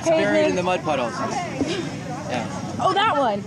It's buried in the mud puddles. Yeah. Oh, that one.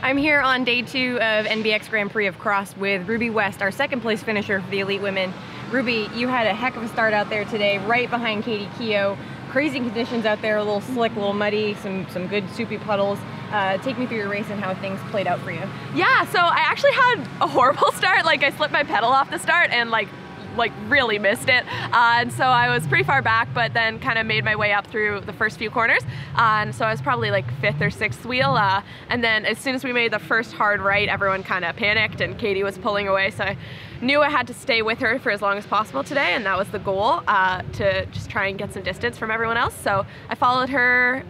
I'm here on day 2 of NBX Grand Prix of Cross with Ruby West, our second place finisher for the elite women. Ruby, you had a heck of a start out there today, right behind Katie Keogh. Crazy conditions out there, a little slick, a little muddy, some good soupy puddles. Take me through your race and how things played out for you. Yeah, so I actually had a horrible start. Like, I slipped my pedal off the start and like really missed it, and so I was pretty far back, but then kind of made my way up through the first few corners, and so I was probably like 5th or 6th wheel, and then as soon as we made the first hard right, everyone kind of panicked and Katie was pulling away, so I knew I had to stay with her for as long as possible today, and that was the goal, to just try and get some distance from everyone else. So I followed her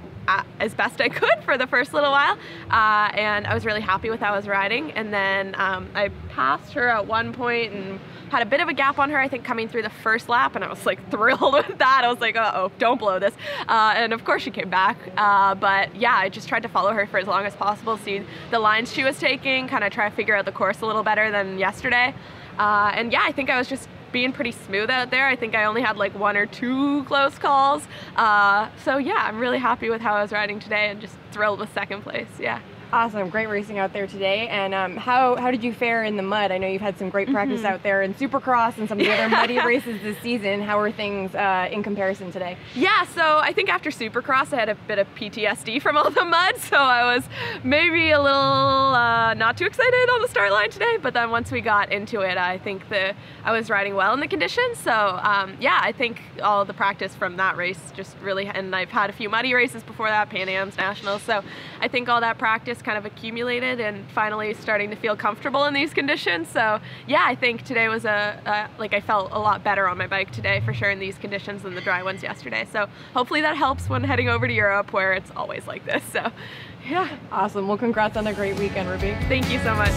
as best I could for the first little while, and I was really happy with how I was riding, and then I passed her at one point and had a bit of a gap on her, I think, coming through the first lap, and I was like thrilled with that. I was like, uh-oh, don't blow this. And of course she came back, but yeah, I just tried to follow her for as long as possible, see the lines she was taking, kind of try to figure out the course a little better than yesterday. And yeah, I think I was just being pretty smooth out there. I think I only had like 1 or 2 close calls. So yeah, I'm really happy with how I was riding today and just thrilled with 2nd place, yeah. Awesome, great racing out there today. And how did you fare in the mud? I know you've had some great practice out there in Supercross and some of the other muddy races this season. How are things in comparison today? Yeah, so I think after Supercross I had a bit of PTSD from all the mud, so I was maybe a little not too excited on the start line today, but then once we got into it, I think I was riding well in the conditions. So yeah, I think all the practice from that race just really, and I've had a few muddy races before that, Pan Am's, Nationals, so I think all that practice kind of accumulated and finally starting to feel comfortable in these conditions. So yeah, I think today was like I felt a lot better on my bike today for sure in these conditions than the dry ones yesterday. So hopefully that helps when heading over to Europe where it's always like this. So yeah. Awesome. Well, congrats on a great weekend, Ruby. Thank you so much.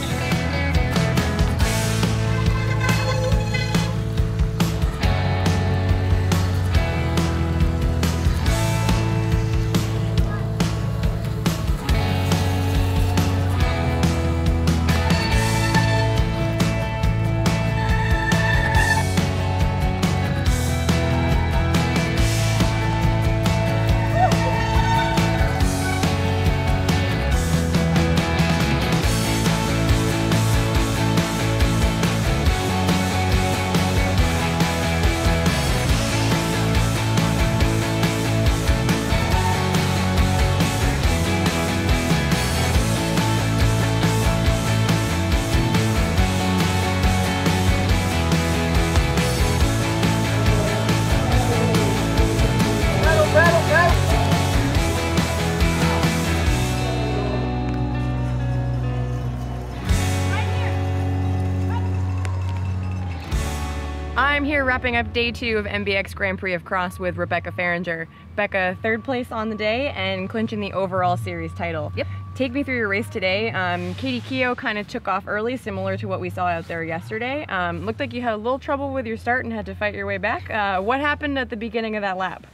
I'm here wrapping up day 2 of NBX Grand Prix of Cross with Rebecca Farringer. Becca, 3rd place on the day and clinching the overall series title. Yep. Take me through your race today. Katie Keogh kind of took off early, similar to what we saw out there yesterday. Looked like you had a little trouble with your start and had to fight your way back. What happened at the beginning of that lap?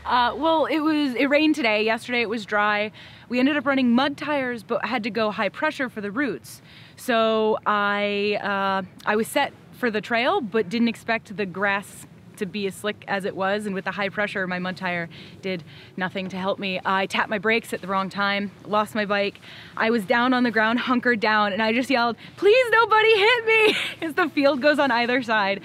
Well, it rained today. Yesterday it was dry. We ended up running mud tires, but had to go high pressure for the routes. So I was set for the trail, but didn't expect the grass to be as slick as it was, and with the high pressure, my mud tire did nothing to help me. I tapped my brakes at the wrong time, lost my bike. I was down on the ground, hunkered down, and I just yelled, "Please nobody hit me!" as the field goes on either side.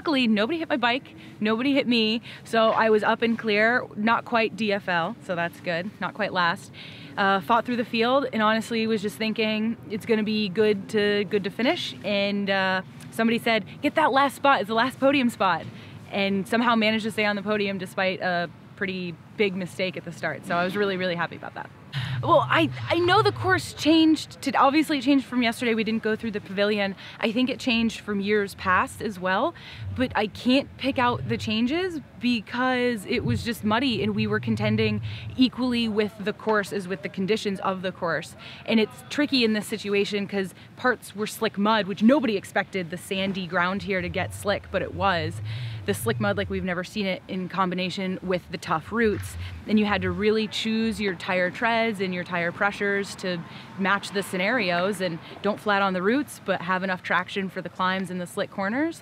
luckily nobody hit my bike, nobody hit me, so I was up and clear, not quite DFL, so that's good, not quite last. Fought through the field and honestly was just thinking it's gonna be good to finish, and somebody said, get that last spot, it's the last podium spot, and somehow managed to stay on the podium despite a pretty big mistake at the start, so I was really, really happy about that. Well, I know the course changed, obviously it changed from yesterday, we didn't go through the pavilion. I think it changed from years past as well, but I can't pick out the changes because it was just muddy and we were contending equally with the course as with the conditions of the course. And it's tricky in this situation because parts were slick mud, which nobody expected the sandy ground here to get slick, but it was. The slick mud like we've never seen it in combination with the tough roots. And you had to really choose your tire treads and your tire pressures to match the scenarios and don't flat on the roots, but have enough traction for the climbs and the slick corners.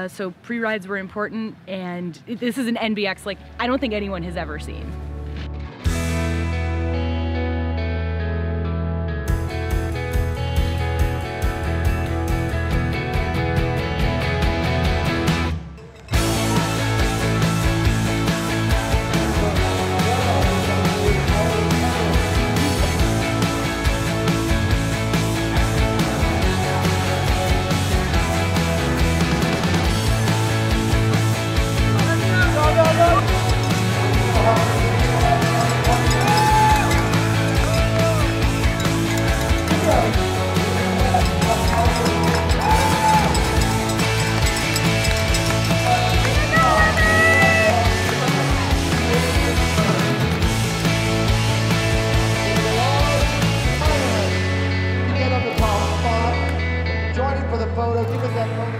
So pre-rides were important, and this is an NBX like I don't think anyone has ever seen. Photo, give us that photo.